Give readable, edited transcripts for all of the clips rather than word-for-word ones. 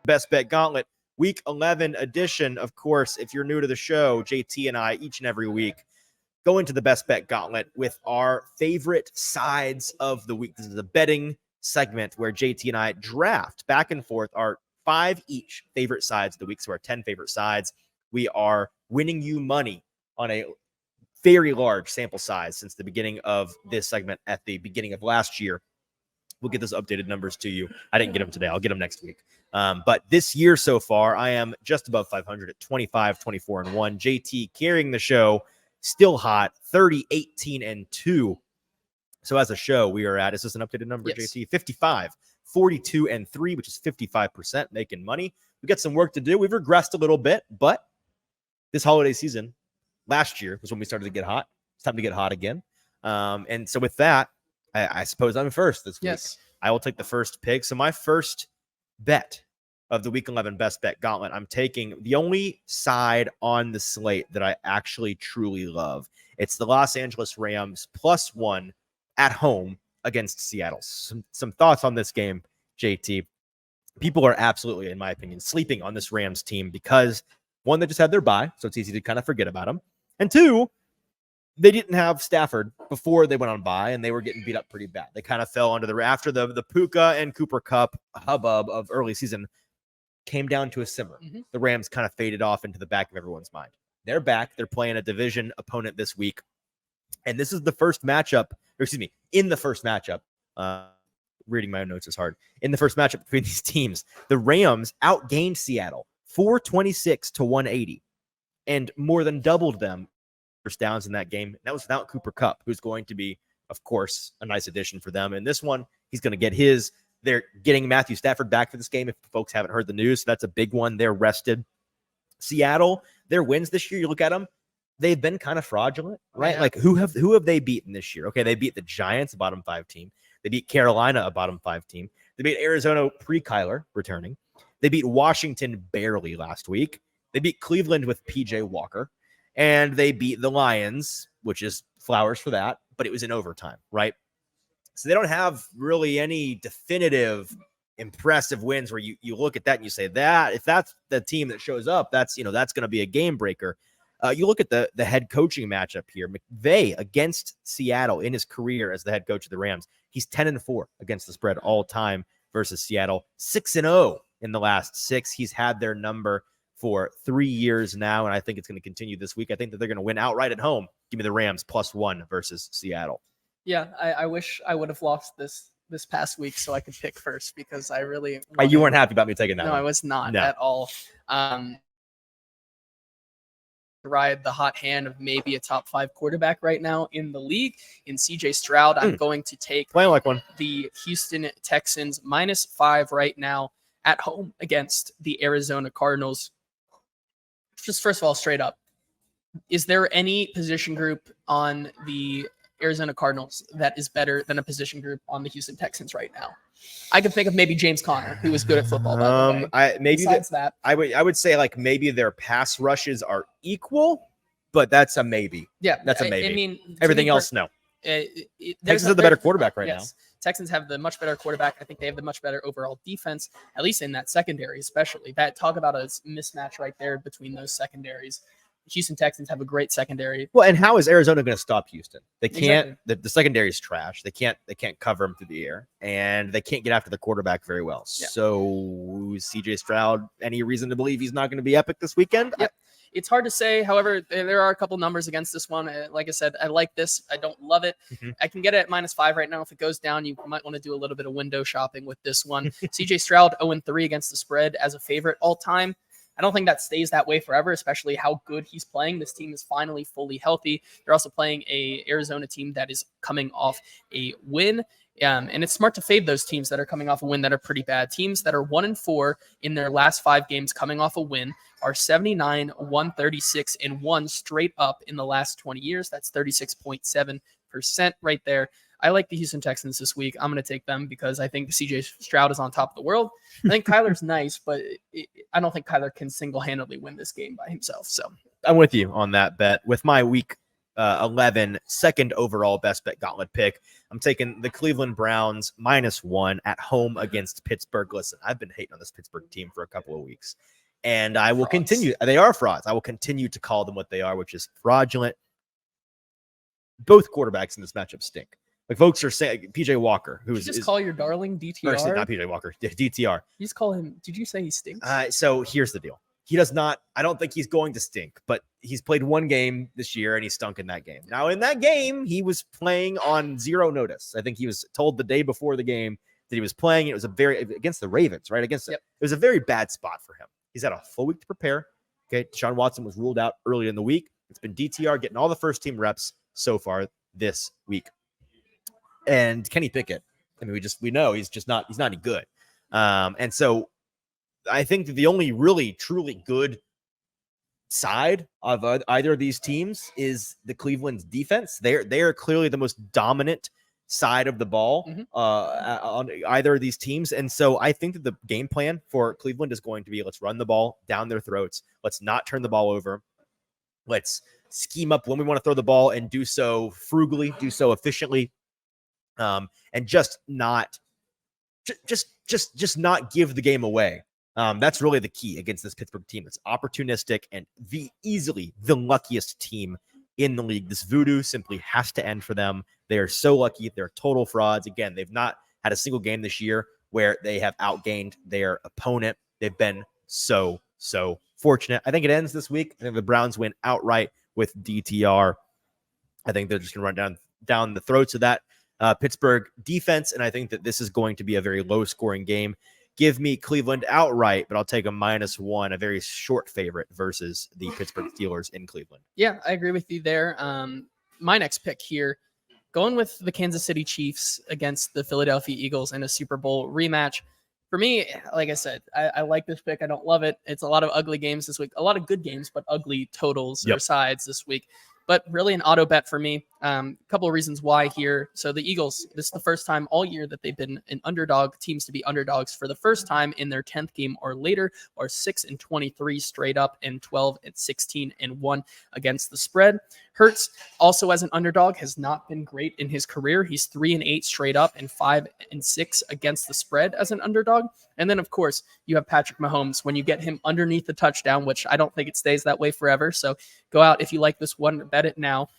Best Bet Gauntlet, Week 11 edition. Of course, if you're new to the show, JT and I, each and every week, go into the Best Bet Gauntlet with our favorite sides of the week. This is a betting segment where JT and I draft back and forth our 5 each favorite sides of the week. So our 10 favorite sides. We are winning you money on a very large sample size since the beginning of this segment at the beginning of last year. We'll get those updated numbers to you. I didn't get them today. I'll get them next week. But this year so far, I am just above 500 at 25, 24, and 1. JT carrying the show, still hot, 30, 18, and 2. So as a show, we are at, is this an updated number, yes. JT? 55, 42, and 3, which is 55% making money. We got some work to do. We've regressed a little bit, but this holiday season, last year was when we started to get hot. It's time to get hot again. And so with that, I suppose I'm first this week. Yes. I will take the first pick. So my first bet of the Week 11 Best Bet Gauntlet, I'm taking the only side on the slate that I actually truly love. It's the Los Angeles Rams +1 at home against Seattle. Some thoughts on this game, JT. People are absolutely, in my opinion, sleeping on this Rams team because, one, they just had their bye, so it's easy to kind of forget about them. And two, they didn't have Stafford before they went on bye, and they were getting beat up pretty bad. They kind of fell under after the Puka and Cooper Kupp hubbub of early season came down to a simmer. Mm-hmm. The Rams kind of faded off into the back of everyone's mind. They're back. They're playing a division opponent this week. And this is the first matchup, in the first matchup, reading my own notes is hard. In the first matchup between these teams, the Rams outgained Seattle 426 to 180 and more than doubled them first downs in that game. That was without Cooper Kupp, who's going to be, of course, a nice addition for them. And this one, he's going to get his. They're getting Matthew Stafford back for this game. If folks haven't heard the news, so that's a big one. They're rested. Seattle, their wins this year, you look at them, they've been kind of fraudulent, right? Yeah. Like who have they beaten this year? Okay, they beat the Giants, a bottom 5 team. They beat Carolina, a bottom 5 team. They beat Arizona pre-Kyler returning. They beat Washington barely last week. They beat Cleveland with PJ Walker. And they beat the Lions, which is flowers for that, but it was in overtime, right? So they don't have really any definitive, impressive wins where you look at that and you say that if that's the team that shows up, that's going to be a game breaker. You look at the head coaching matchup here. McVay against Seattle in his career as the head coach of the Rams. He's 10-4 against the spread all time versus Seattle. 6-0 in the last 6. He's had their number for 3 years now, and I think it's going to continue this week. I think that they're going to win outright at home. Give me the Rams +1 versus Seattle. Yeah, I wish I would have lost this past week so I could pick first because I really you weren't happy about me taking that No, one. I was not at all. Ride the hot hand of maybe a top 5 quarterback right now in the league in CJ Stroud. I'm going to take playing like one. The Houston Texans -5 right now at home against the Arizona Cardinals. Just first of all, straight up, is there any position group on the Arizona Cardinals that is better than a position group on the Houston Texans right now? I could think of maybe James Conner, who was good at football. Besides that, I would say like maybe their pass rushes are equal, but that's a maybe. Yeah, that's a maybe. I mean, everything else, no. Texans are the better quarterback right now. Texans have the much better quarterback. I think they have the much better overall defense, at least in that secondary, especially. That talk about a mismatch right there between those secondaries. Houston Texans have a great secondary. Well, and how is Arizona going to stop Houston? They can't. Exactly. The secondary is trash. They can't cover them through the air, and they can't get after the quarterback very well. Yeah. So, CJ Stroud, any reason to believe he's not going to be epic this weekend? Yep. It's hard to say. However, there are a couple numbers against this one. Like I said, I like this. I don't love it. Mm-hmm. I can get it at -5 right now. If it goes down, you might want to do a little bit of window shopping with this one. CJ Stroud 0-3 against the spread as a favorite all time. I don't think that stays that way forever, especially how good he's playing. This team is finally fully healthy. They're also playing a Arizona team that is coming off a win. And it's smart to fade those teams that are coming off a win that are pretty bad. Teams that are 1-4 in their last 5 games coming off a win are 79, 136, and 1 straight up in the last 20 years. That's 36.7% right there. I like the Houston Texans this week. I'm going to take them because I think CJ Stroud is on top of the world. I think Kyler's nice, but I don't think Kyler can single-handedly win this game by himself. So I'm with you on that bet. With my week 11, second overall best bet gauntlet pick. I'm taking the Cleveland Browns -1 at home against Pittsburgh. Listen, I've been hating on this Pittsburgh team for a couple of weeks, and I will continue. They are frauds. I will continue to call them what they are, which is fraudulent. Both quarterbacks in this matchup stink. Like folks are saying, PJ Walker, who just call your darling DTR? Or not PJ Walker, DTR. You just call him. Did you say he stinks? So here's the deal. He does not. I don't think he's going to stink, but he's played one game this year and he stunk in that game. Now, in that game, he was playing on zero notice. I think he was told the day before the game that he was playing. It was against the Ravens, right? It was a very bad spot for him. He's had a full week to prepare. Okay. Deshaun Watson was ruled out early in the week. It's been DTR getting all the first team reps so far this week. And Kenny Pickett, I mean, we know he's not any good. And so I think that the only really truly good side of either of these teams is the Cleveland's defense. They're clearly the most dominant side of the ball on either of these teams. And so I think that the game plan for Cleveland is going to be, let's run the ball down their throats. Let's not turn the ball over. Let's scheme up when we want to throw the ball and do so frugally, do so efficiently. And just not give the game away. That's really the key against this Pittsburgh team. It's opportunistic and easily the luckiest team in the league. This voodoo simply has to end for them. They are so lucky. They're total frauds. Again, they've not had a single game this year where they have outgained their opponent. They've been so fortunate. I think it ends this week. I think the Browns win outright with DTR. I think they're just going to run down the throats of that Pittsburgh defense, and I think that this is going to be a very low-scoring game. Give me Cleveland outright, but I'll take a -1, a very short favorite versus the Pittsburgh Steelers in Cleveland. Yeah, I agree with you there. My next pick here, going with the Kansas City Chiefs against the Philadelphia Eagles in a Super Bowl rematch. For me, like I said, I like this pick. I don't love it. It's a lot of ugly games this week. A lot of good games, but ugly totals or sides this week. But really an auto bet for me. A couple of reasons why here. So the Eagles, this is the first time all year that they've been an underdog, teams to be underdogs for the first time in their 10th game or later, or 6-23 straight up and 12-16-1 against the spread. Hurts also as an underdog has not been great in his career. He's 3-8 straight up and 5-6 against the spread as an underdog. And then of course you have Patrick Mahomes when you get him underneath the touchdown, which I don't think it stays that way forever. So go out if you like this one, bet it now.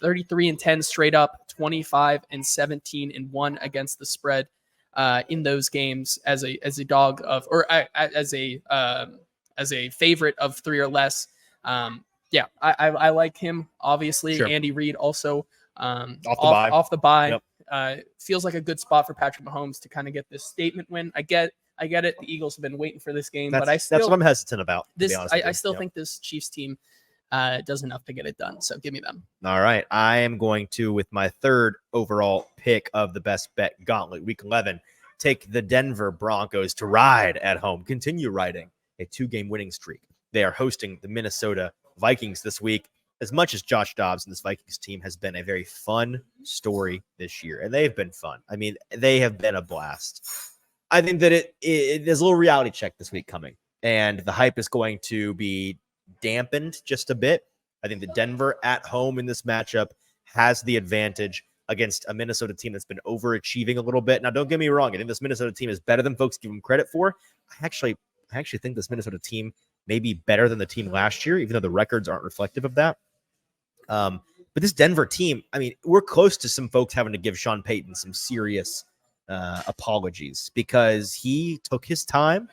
33-10 straight up, 25-17-1 against the spread in those games as a dog of, or as a favorite of 3 or less. Yeah, I like him, obviously. Sure. Andy Reid also off the bye. Yep. Feels like a good spot for Patrick Mahomes to kind of get this statement win. I get it. The Eagles have been waiting for this game, but that's what I'm hesitant about. I still think this Chiefs team does enough to get it done. So give me them. All right. I am going to, with my third overall pick of the best bet gauntlet, week 11, take the Denver Broncos to ride at home, continue riding a 2-game winning streak. They are hosting the Minnesota Vikings this week. As much as Josh Dobbs and this Vikings team has been a very fun story this year, and they've been fun. I mean, they have been a blast. I think that there's a little reality check this week coming, and the hype is going to be dampened just a bit. I think that Denver at home in this matchup has the advantage against a Minnesota team that's been overachieving a little bit. Now, don't get me wrong. I think this Minnesota team is better than folks give them credit for. I actually think this Minnesota team may be better than the team last year, even though the records aren't reflective of that. But this Denver team, I mean, we're close to some folks having to give Sean Payton some serious apologies because he took his time.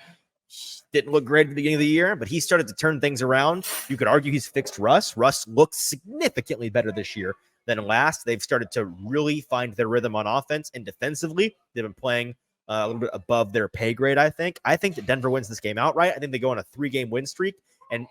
Didn't look great at the beginning of the year, but he started to turn things around. You could argue he's fixed Russ. Russ looks significantly better this year than last. They've started to really find their rhythm on offense, and defensively, they've been playing a little bit above their pay grade, I think. I think that Denver wins this game outright. I think they go on a 3-game win streak and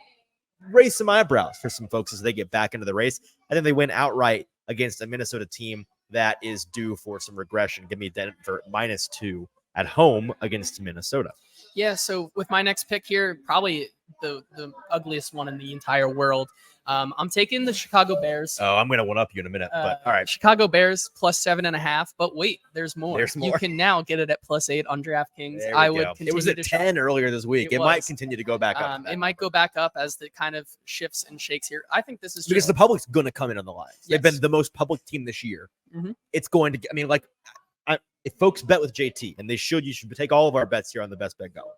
raise some eyebrows for some folks as they get back into the race. I think they win outright against a Minnesota team that is due for some regression. Give me Denver -2 at home against Minnesota. Yeah, so with my next pick here, probably the ugliest one in the entire world. I'm taking the Chicago Bears. Oh, I'm going to one up you in a minute, but all right. Chicago Bears plus 7.5. But wait, there's more. There's more. You can now get it at +8 on DraftKings. There I we would go. continue It was at to 10 earlier this week. It might was. continue to go back up. It might go back up as the kind of shifts and shakes here. I think this is because just, the public's going to come in on the lines. They've Yes. been the most public team this year. Mhm. It's going to get, I mean, like, if folks bet with JT, and they should, you should take all of our bets here on the Best Bet Gauntlet.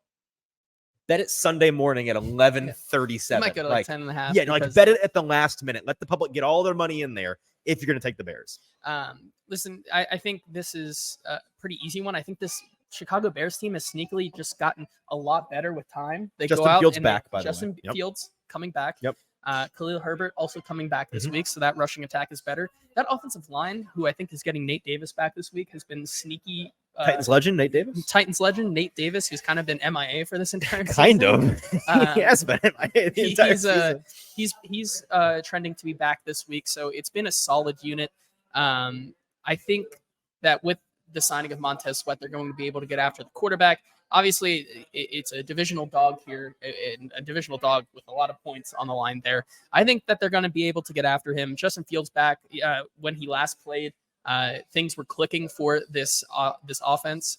Bet it Sunday morning at 11:37. it might go to like 10.5. Yeah, like bet it at the last minute. Let the public get all their money in there if you're going to take the Bears. Listen, I think this is a pretty easy one. I think this Chicago Bears team has sneakily just gotten a lot better with time. They Justin go out Fields and back, by the way. Justin Yep. Fields coming back. Yep. Khalil Herbert also coming back this Mhm. week, so that rushing attack is better. That offensive line, who I think is getting Nate Davis back this week, has been sneaky. Titans legend, Nate Davis? Titans legend Nate Davis, who's kind of been MIA for this entire Kind season. of. He has been the entire season. He's trending to be back this week, so it's been a solid unit. I think that with the signing of Montez Sweat, they're going to be able to get after the quarterback. Obviously, it's a divisional dog here, a divisional dog with a lot of points on the line there. I think that they're going to be able to get after him. Justin Fields back when he last played. Things were clicking for this offense.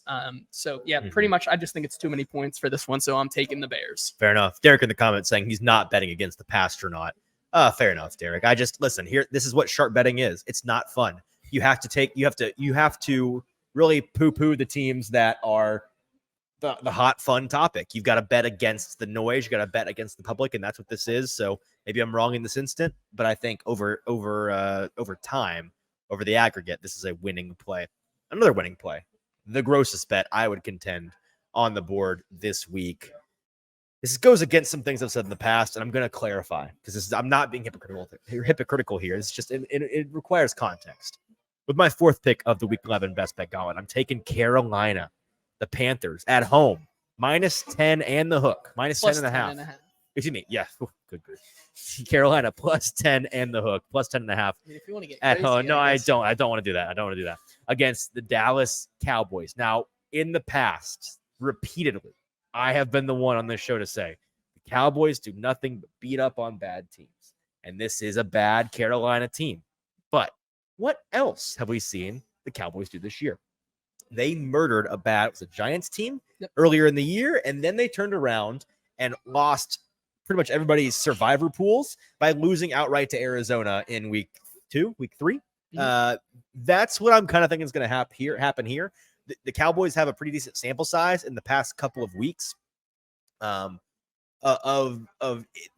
So yeah, pretty much. I just think it's too many points for this one, so I'm taking the Bears. Fair enough. Derek in the comments saying he's not betting against the Pastronaut. Fair enough, Derek. I just listen here. This is what sharp betting is. It's not fun. You have to really poo-poo the teams that are the hot fun topic. You've got to bet against the noise. You got to bet against the public, and that's what this is. So maybe I'm wrong in this instant, but I think over time, over the aggregate, this is a winning play. Another winning play. The grossest bet I would contend on the board this week. This goes against some things I've said in the past, and I'm going to clarify because I'm not being hypocritical here. It's just it requires context. With my fourth pick of the Week 11 Best Bet Gauntlet, I'm taking Carolina, the Panthers at home, -10 and the hook, -10.5. Excuse me. Yeah. Ooh, good grief. Carolina +10 and the hook, +10.5. I mean, if you want to get at crazy, home. No, I guess. don't. I don't want to do that. I don't want to do that against the Dallas Cowboys. Now, in the past, repeatedly, I have been the one on this show to say the Cowboys do nothing but beat up on bad teams, and this is a bad Carolina team. But what else have we seen the Cowboys do this year? They murdered it was a Giants team earlier in the year, and then they turned around and lost pretty much everybody's survivor pools by losing outright to Arizona in week 3. Mm-hmm. That's what I'm kind of thinking is going to happen here. The Cowboys have a pretty decent sample size in the past couple of weeks. They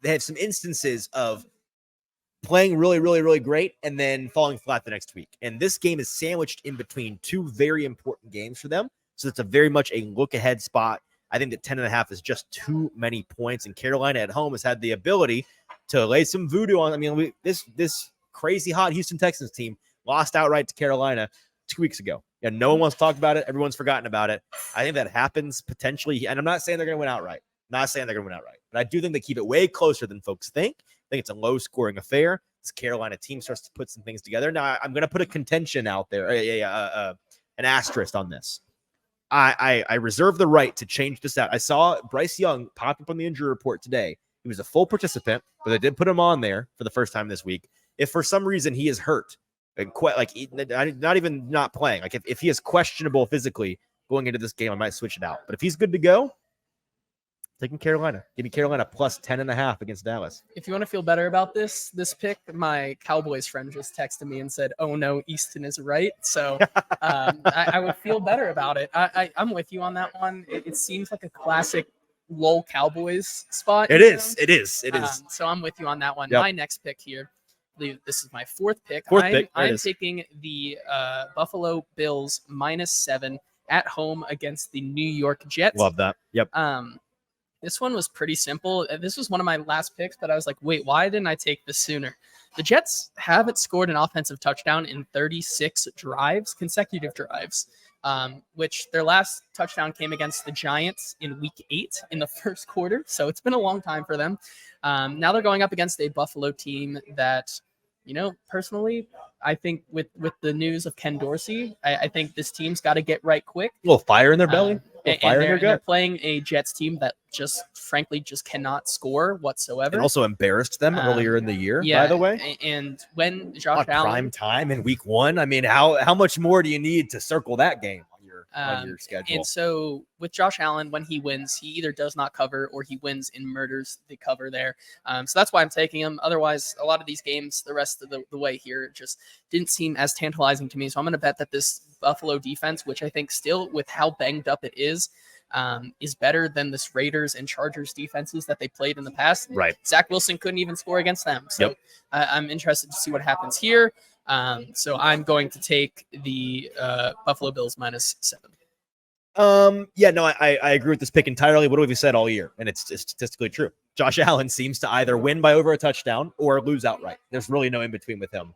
have some instances of playing really, really, really great and then falling flat the next week. And this game is sandwiched in between two very important games for them. So it's a very much a look ahead spot. I think that 10.5 is just too many points, and Carolina at home has had the ability to lay some voodoo on. I mean, this crazy hot Houston Texans team lost outright to Carolina 2 weeks ago. Yeah, no one wants to talk about it. Everyone's forgotten about it. I think that happens potentially, and I'm not saying they're going to win outright. But I do think they keep it way closer than folks think. I think it's a low-scoring affair. This Carolina team starts to put some things together. Now, I'm going to put a contention out there, an asterisk on this. I reserve the right to change this out. I saw Bryce Young pop up on the injury report today. He was a full participant, but they did put him on there for the first time this week. If for some reason he is hurt, not even not playing, like if he is questionable physically going into this game, I might switch it out. But if he's good to go, taking Carolina. Give me Carolina +10.5 against Dallas. If you want to feel better about this pick, my Cowboys friend just texted me and said, "Oh no, Easton is right." So I would feel better about it. I'm with you on that one. It seems like a classic lull Cowboys spot. It is. So I'm with you on that one. Yep. My next pick here. This is my fourth pick. I'm taking the Buffalo Bills -7 at home against the New York Jets. Love that. Yep. This one was pretty simple. This was one of my last picks, but I was like, wait, why didn't I take this sooner? The Jets haven't scored an offensive touchdown in 36 consecutive drives, which their last touchdown came against the Giants in week 8 in the first quarter. So it's been a long time for them. Now they're going up against a Buffalo team that, personally, I think with the news of Ken Dorsey, I think this team's got to get right quick. A little fire in their belly. fire in your they're gut. playing a Jets team that frankly cannot score whatsoever. And also embarrassed them earlier in the year, yeah, by the way. And when Josh On Allen prime time in week 1, I mean, how much more do you need to circle that game on your schedule? And so with Josh Allen, when he wins, he either does not cover or he wins and murders the cover there. So that's why I'm taking him. Otherwise, a lot of these games, the rest of the way here, just didn't seem as tantalizing to me. So I'm going to bet that this Buffalo defense, which I think still with how banged up it is better than this Raiders and Chargers defenses that they played in the past. Right. Zach Wilson couldn't even score against them. So I'm interested to see what happens here. So I'm going to take the Buffalo Bills -7. Yeah, no, I agree with this pick entirely. What have we said all year? And it's statistically true. Josh Allen seems to either win by over a touchdown or lose outright. There's really no in between with him.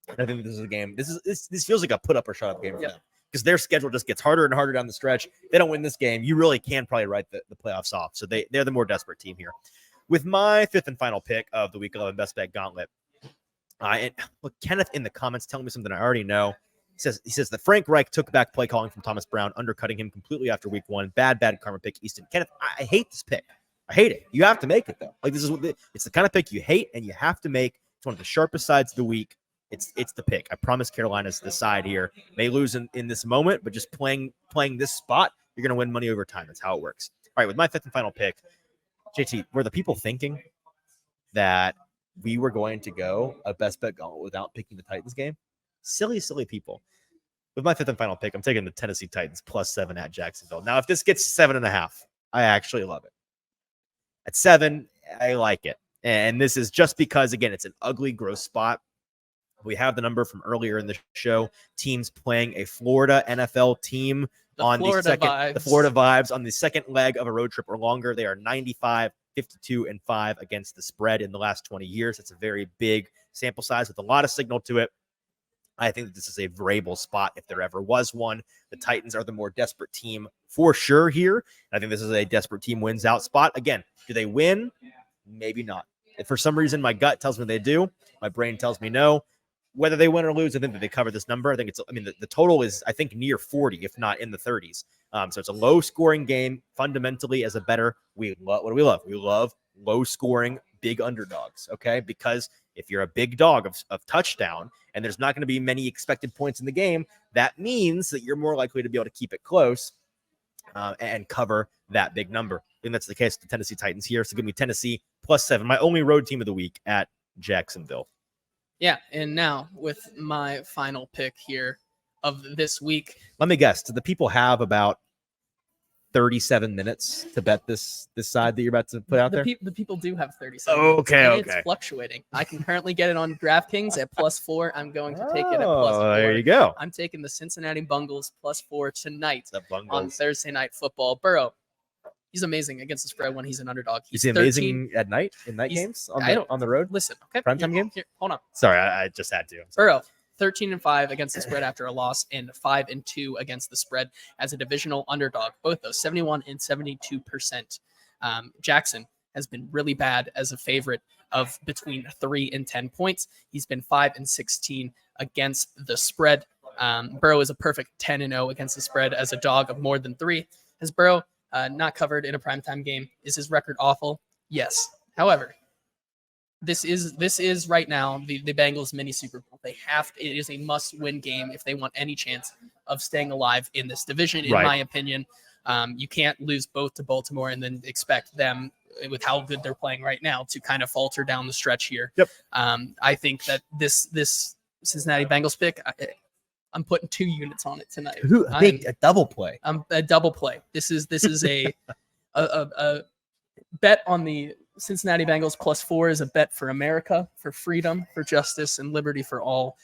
And I think this is a game. This feels like a put up or shut up game for them, because their schedule just gets harder and harder down the stretch. They don't win this game, you really can probably write the playoffs off. So they're the more desperate team here. With my 5th and final pick of the Week 11 Best Bet Gauntlet, and look, Kenneth in the comments telling me something I already know. He says that Frank Reich took back play calling from Thomas Brown, undercutting him completely after week 1. Bad karma pick, Easton. Kenneth, I hate this pick. I hate it. You have to make it, though. Like, this is it's the kind of pick you hate and you have to make. It's one of the sharpest sides of the week. It's the pick. I promise Carolina's the side here. May lose in this moment, but just playing this spot, you're going to win money over time. That's how it works. All right, with my 5th and final pick, JT, were the people thinking that we were going to go a best bet gauntlet without picking the Titans game? Silly people. With my 5th and final pick, I'm taking the Tennessee Titans +7 at Jacksonville. Now, if this gets 7.5, I actually love it. At 7, I like it. And this is just because, again, it's an ugly, gross spot. We have the number from earlier in the show. Teams playing a Florida NFL team the Florida vibes on the second leg of a road trip or longer. They are 95, 52, and 5 against the spread in the last 20 years. It's a very big sample size with a lot of signal to it. I think that this is a Vrabel spot if there ever was one. The Titans are the more desperate team for sure here. I think this is a desperate team wins out spot. Again, do they win? Maybe not. If for some reason my gut tells me they do, my brain tells me no. Whether they win or lose, I think that they cover this number. I think the total is, I think, near 40, if not in the 30s. So it's a low-scoring game. Fundamentally, as a bettor, what do we love? We love low-scoring, big underdogs, okay? Because if you're a big dog of touchdown and there's not going to be many expected points in the game, that means that you're more likely to be able to keep it close and cover that big number. I think that's the case with the Tennessee Titans here. So give me Tennessee +7, my only road team of the week at Jacksonville. Yeah, and now with my final pick here of this week. Let me guess. Do the people have about 37 minutes to bet this side that you're about to put out there? The people do have 37 minutes. Okay. It's fluctuating. I can currently get it on DraftKings at +4. I'm going to take it at +4. There you go. I'm taking the Cincinnati Bengals +4 tonight on Bengals. Thursday Night Football. Burrow, he's amazing against the spread when he's an underdog. Is he amazing at night in night games on the road? Listen, okay. Primetime game? Here, hold on. Sorry, I just had to. Burrow, 13-5 against the spread after a loss, and 5-2 against the spread as a divisional underdog. Both those 71 and 72%. Jackson has been really bad as a favorite of between 3 and 10 points. He's been 5-16 against the spread. Burrow is a perfect 10-0 against the spread as a dog of more than 3. Has Burrow not covered in a primetime game? Is his record awful? Yes. However, this is right now the Bengals mini Super Bowl. It is a must-win game if they want any chance of staying alive in this division, in my opinion. You can't lose both to Baltimore and then expect them, with how good they're playing right now, to kind of falter down the stretch here. Yep. I think that this Cincinnati Bengals pick, I'm putting 2 units on it tonight. A double play. A double play. This is a bet on the Cincinnati Bengals +4 is a bet for America, for freedom, for justice, and liberty for all.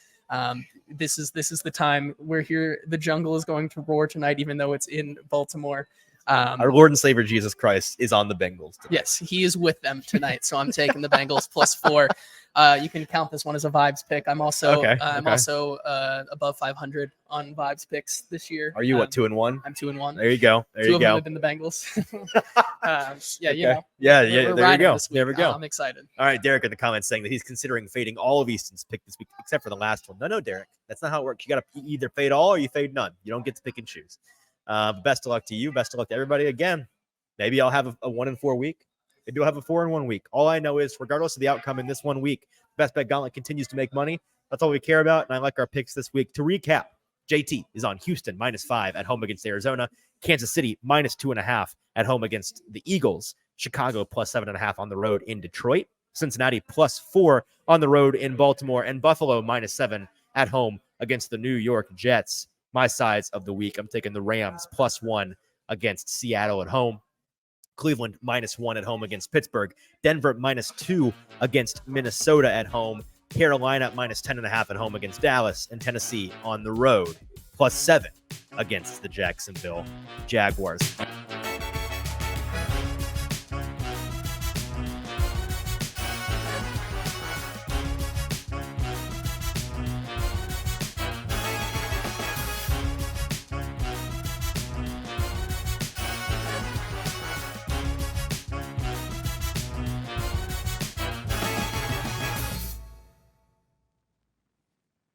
This is the time we're here. The jungle is going to roar tonight, even though it's in Baltimore. Our Lord and Savior Jesus Christ is on the Bengals tonight. Yes, he is with them tonight. So I'm taking the Bengals +4. You can count this one as a vibes pick. I'm also also above 500 on vibes picks this year. Are you 2-1? I'm 2-1. There you go. There you go. 2 of them in the Bengals. Yeah, you know. Yeah. There we go. There we go. I'm excited. All right, Derek in the comments saying that he's considering fading all of Easton's pick this week except for the last one. No, Derek, that's not how it works. You either fade all or you fade none. You don't get to pick and choose. Best of luck to you. Best of luck to everybody. Again, maybe I'll have a 1-4 week. Maybe I'll have a 4-1 week. All I know is, regardless of the outcome in this 1 week, Best Bet Gauntlet continues to make money. That's all we care about, and I like our picks this week. To recap, JT is on Houston -5 at home against Arizona. Kansas City -2.5 at home against the Eagles. Chicago +7.5 on the road in Detroit. Cincinnati +4 on the road in Baltimore. And Buffalo -7 at home against the New York Jets. My sides of the week, I'm taking the Rams +1 against Seattle at home. Cleveland -1 at home against Pittsburgh. Denver -2 against Minnesota at home. Carolina -10.5 at home against Dallas. And Tennessee on the road +7 against the Jacksonville Jaguars.